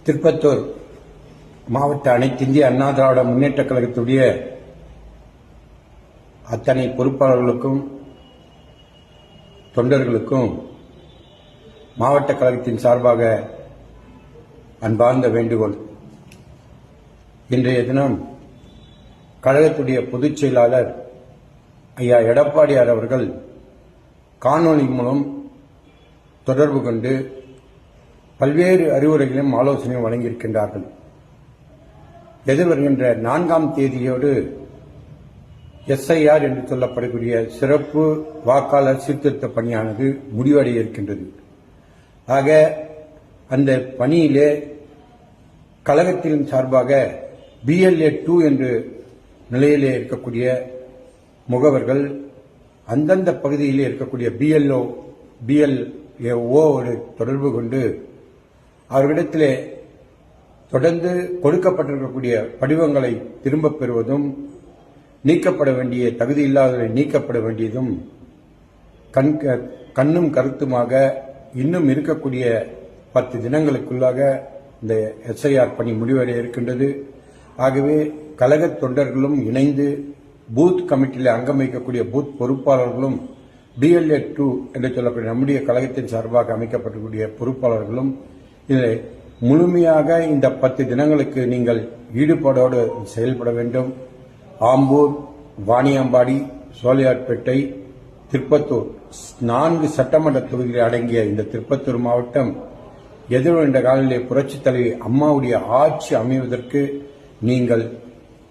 திருப்பத்தூர் மாவட்ட அனைத்திந்திய அண்ணா திராவிட முன்னேற்றக் கழகத்துடைய அத்தனை பொறுப்பாளர்களுக்கும் தொண்டர்களுக்கும் மாவட்ட கழகத்தின் சார்பாக அன்பார்ந்த வேண்டுகோள். இன்றைய தினம் கழகத்துடைய பொதுச் செயலாளர் ஐயா எடப்பாடியார் அவர்கள் காணொலி மூலம் தொடர்பு கொண்டு பல்வேறு அறிவுரைகளையும் ஆலோசனையும் வழங்கியிருக்கின்றார்கள். எதிர்வருகின்ற 4ஆம் தேதியோடு SIR என்று சொல்லப்படக்கூடிய சிறப்பு வாக்காளர் சீர்திருத்த பணியானது முடிவடைய இருக்கின்றது. ஆக அந்த பணியிலே கழகத்தின் சார்பாக BLA 2 என்று நிலையிலே இருக்கக்கூடிய முகவர்கள் அந்தந்த பகுதியிலே இருக்கக்கூடிய BLO தொடர்பு கொண்டு அவர்களிடத்திலே தொடர்ந்து கொடுக்கப்பட்டிருக்கக்கூடிய படிவங்களை திரும்பப் பெறுவதும், நீக்கப்பட வேண்டிய தகுதி இல்லாதவர்களை நீக்கப்பட வேண்டியதும் கண்ணும் கருத்துமாக இன்னும் இருக்கக்கூடிய 10 தினங்களுக்குள்ளாக இந்த SIR பணி முடிவடைய இருக்கின்றது. ஆகவே கழக தொண்டர்களும் இணைந்து பூத் கமிட்டியில் அங்கம் வைக்கக்கூடிய பூத் பொறுப்பாளர்களும் BLA 2 என்று சொல்லக்கூடிய நம்முடைய கழகத்தின் சார்பாக அமைக்கப்படக்கூடிய பொறுப்பாளர்களும் இதில் முழுமையாக இந்த 10 தினங்களுக்கு நீங்கள் ஈடுபாடோடு செயல்பட வேண்டும். ஆம்பூர், வாணியம்பாடி, சோலையார்பேட்டை, திருப்பத்தூர் 4 சட்டமன்ற தொகுதிகளை அடங்கிய இந்த திருப்பத்தூர் மாவட்டம் எதிர்வருகின்ற காலையிலே புரட்சித் தலைவி அம்மாவுடைய ஆட்சி அமைவதற்கு நீங்கள்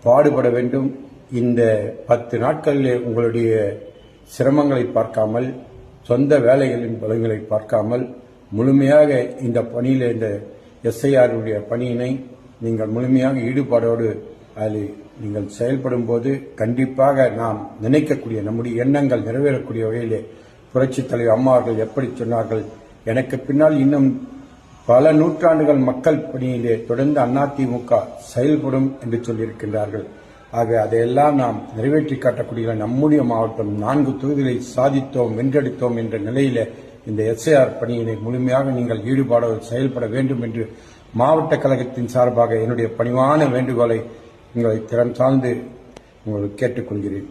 பாடுபட வேண்டும். இந்த 10 நாட்களிலே உங்களுடைய சிரமங்களை பார்க்காமல், சொந்த வேலைகளின் பலன்களை பார்க்காமல் முழுமையாக இந்த பணியில் இந்த SIR பணியினை நீங்கள் முழுமையாக ஈடுபாடோடு அதில் நீங்கள் செயல்படும் போது கண்டிப்பாக நாம் நினைக்கக்கூடிய நம்முடைய எண்ணங்கள் நிறைவேறக்கூடிய வகையிலே புரட்சித் தலைவர் அம்மா அவர்கள் எப்படி சொன்னார்கள், எனக்கு பின்னால் இன்னும் பல நூற்றாண்டுகள் மக்கள் பணியிலே தொடர்ந்து அதிமுக செயல்படும் என்று சொல்லியிருக்கின்றார்கள். ஆக அதையெல்லாம் நாம் நிறைவேற்றி காட்டக்கூடிய நம்முடைய மாவட்டம் 4 தொகுதிகளை சாதித்தோம், வென்றெடுத்தோம் என்ற நிலையில இந்த SIR பணியினை முழுமையாக நீங்கள் ஈடுபாடோடு செயல்பட வேண்டும் என்று மாவட்ட கழகத்தின் சார்பாக என்னுடைய பணிவான வேண்டுகோளை உங்களை திறம் சார்ந்து உங்களுக்கு கேட்டுக்கொள்கிறேன்.